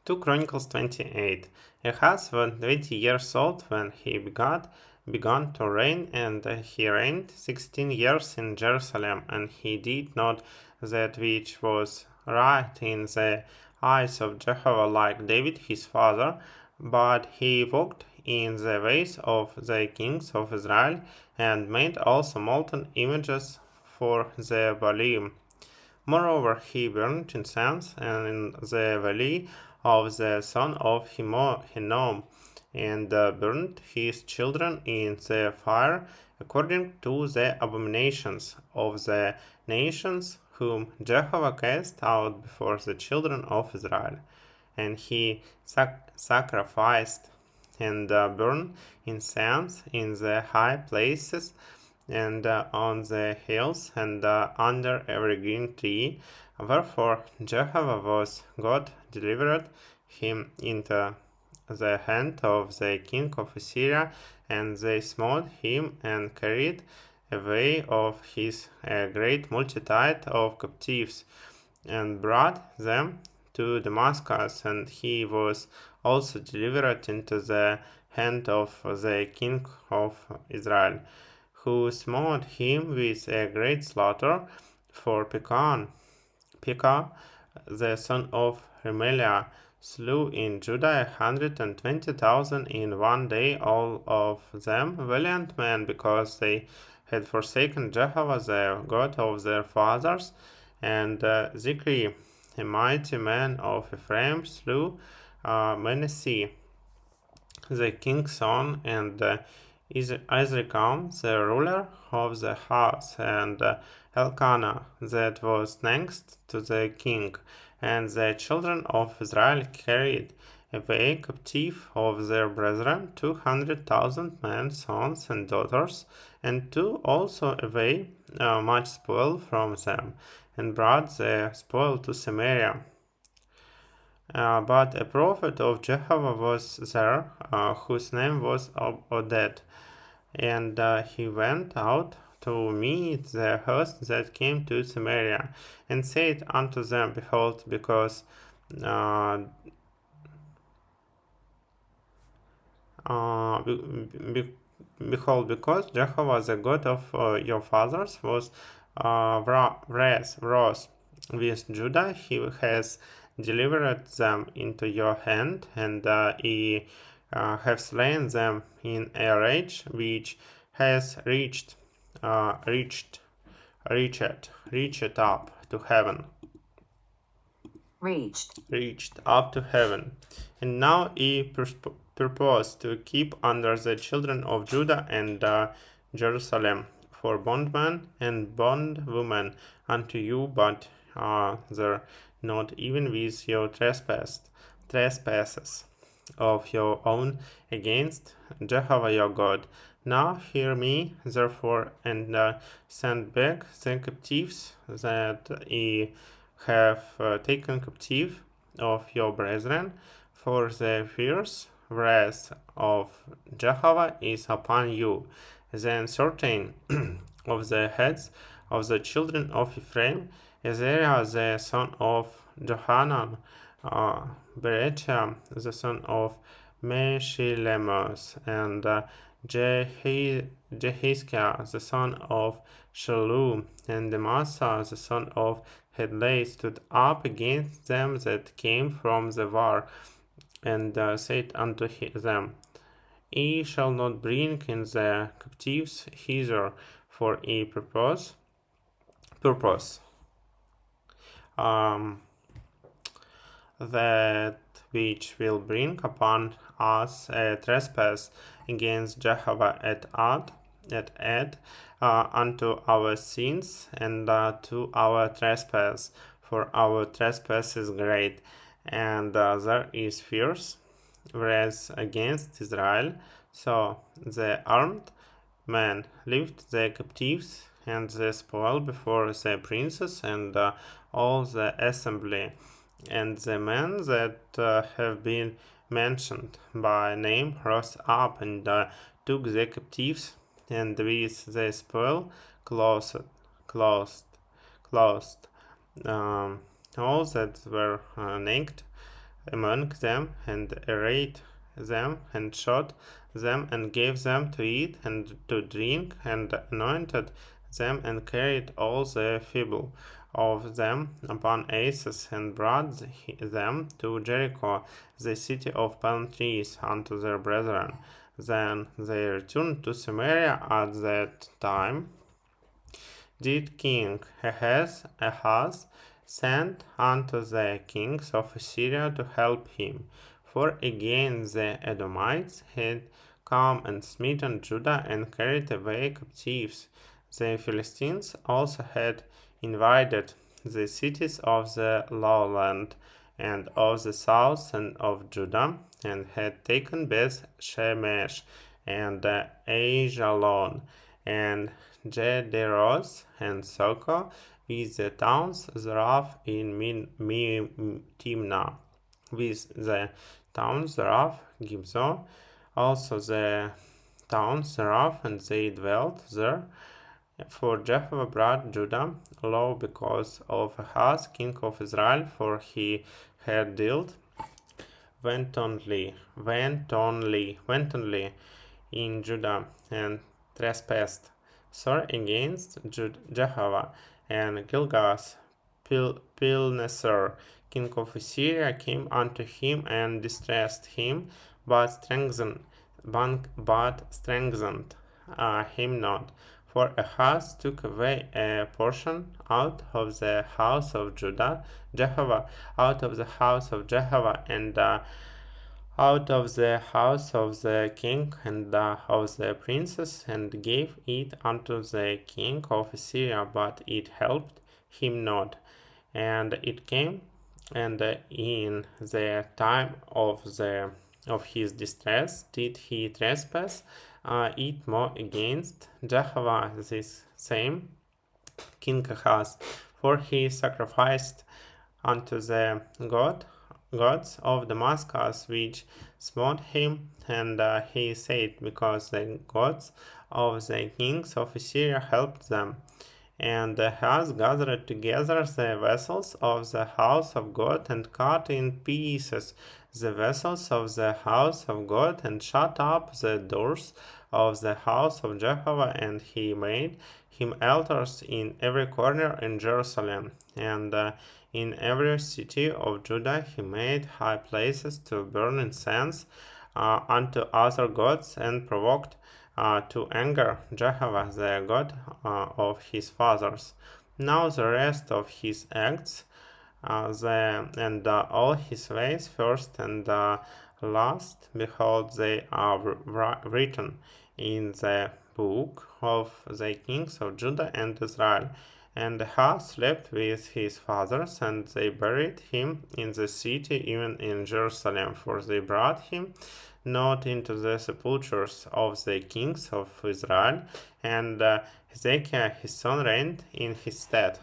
2 Chronicles 28. Ahaz was 20 years old when he began to reign, and he reigned 16 years in Jerusalem, and he did not that which was right in the eyes of Jehovah like David his father, but he walked in the ways of the kings of Israel, and made also molten images for the Baalim. Moreover, he burned incense in the valley of the son of Hinnom, and burned his children in the fire, according to the abominations of the nations whom Jehovah cast out before the children of Israel. And he sacrificed and burned incense in the high places, and on the hills, and under every green tree. Wherefore Jehovah was God delivered him into the hand of the king of Assyria, and they smote him and carried away of his great multitude of captives, and brought them to Damascus, and he was also delivered into the hand of the king of Israel, who smote him with a great slaughter. For Pekah, the son of Remaliah, slew in Judah 120,000 in one day, all of them valiant men, because they had forsaken Jehovah, the God of their fathers. And Zikri, a mighty man of Ephraim, slew Manasseh, the king's son, and Azrikam, the ruler of the house, and Elkanah, that was next to the king. And the children of Israel carried away captive of their brethren 200,000 men, sons and daughters, and took also away much spoil from them, and brought the spoil to Samaria. But a prophet of Jehovah was there, whose name was Oded, and he went out to meet the host that came to Samaria, and said unto them, Behold, because because Jehovah, the God of your fathers, was wroth with Judah, he has delivered them into your hand, and he have slain them in a rage which has reached up to heaven. Reached up to heaven. And now he purpose to keep under the children of Judah and Jerusalem for bondman and bondwoman unto you, but there not even with your trespasses of your own against Jehovah your God. Now hear me, therefore, and send back the captives that ye have taken captive of your brethren, for the fierce wrath of Jehovah is upon you. Then certain of the heads of the children of Ephraim, Azariah the son of Johanan, Berechiah the son of Meshillemoth, and Jehiskiah the son of Shalom, and Amasa the son of Hedlai stood up against them that came from the war, and said unto them, Ye shall not bring in the captives hither for a purpose, that which will bring upon us a trespass against Jehovah at Ad, unto our sins, and to our trespass, for our trespass is great, and there is fierce wrath against Israel. So the armed men lift the captives and the spoil before the princes and all the assembly, and the men that have been mentioned by name rose up and took the captives, and with the spoil closed all that were naked, among them, and arrayed them, and shot them, and gave them to eat and to drink, and anointed them, and carried all the feeble of them upon asses, and brought them to Jericho, the city of palm trees, unto their brethren. Then they returned to Samaria. At that time did King Ahaz send unto the kings of Assyria to help him. For again the Edomites had come and smitten Judah and carried away captives. The Philistines also had invaded the cities of the lowland and of the south and of Judah, and had taken Beth Shemesh and Ajalon and Gederos and Soko, with the towns thereof in Timnah, with the towns thereof Gibzo, also the towns thereof, and they dwelt there. For Jehovah brought Judah low because of Ahaz, king of Israel, for he had dealt wantonly in Judah, and trespassed sore against Jehovah. And Gilgas Pilneser, king of Assyria, came unto him and distressed him, but strengthened him not. For Ahaz took away a portion out of the house of Jehovah, out of the house of Jehovah, and out of the house of the king and of the princes, and gave it unto the king of Assyria, but it helped him not. And it came, and in the time of his distress did he trespass it more against Jehovah, this same King Ahaz, for he sacrificed unto the gods of Damascus, which smote him. And he said, because the gods of the kings of Assyria helped them. And Ahaz gathered together the vessels of the house of God, and cut in pieces the vessels of the house of God, and shut up the doors of the house of Jehovah. And he made him altars in every corner in Jerusalem, and in every city of Judah he made high places to burn incense unto other gods, and provoked to anger Jehovah, the God of his fathers. Now the rest of his acts, all his ways, first and last, behold, they are written in the book of the kings of Judah and Israel. And Ahaz slept with his fathers, and they buried him in the city, even in Jerusalem, for they brought him not into the sepulchres of the kings of Israel, and Hezekiah his son reigned in his stead.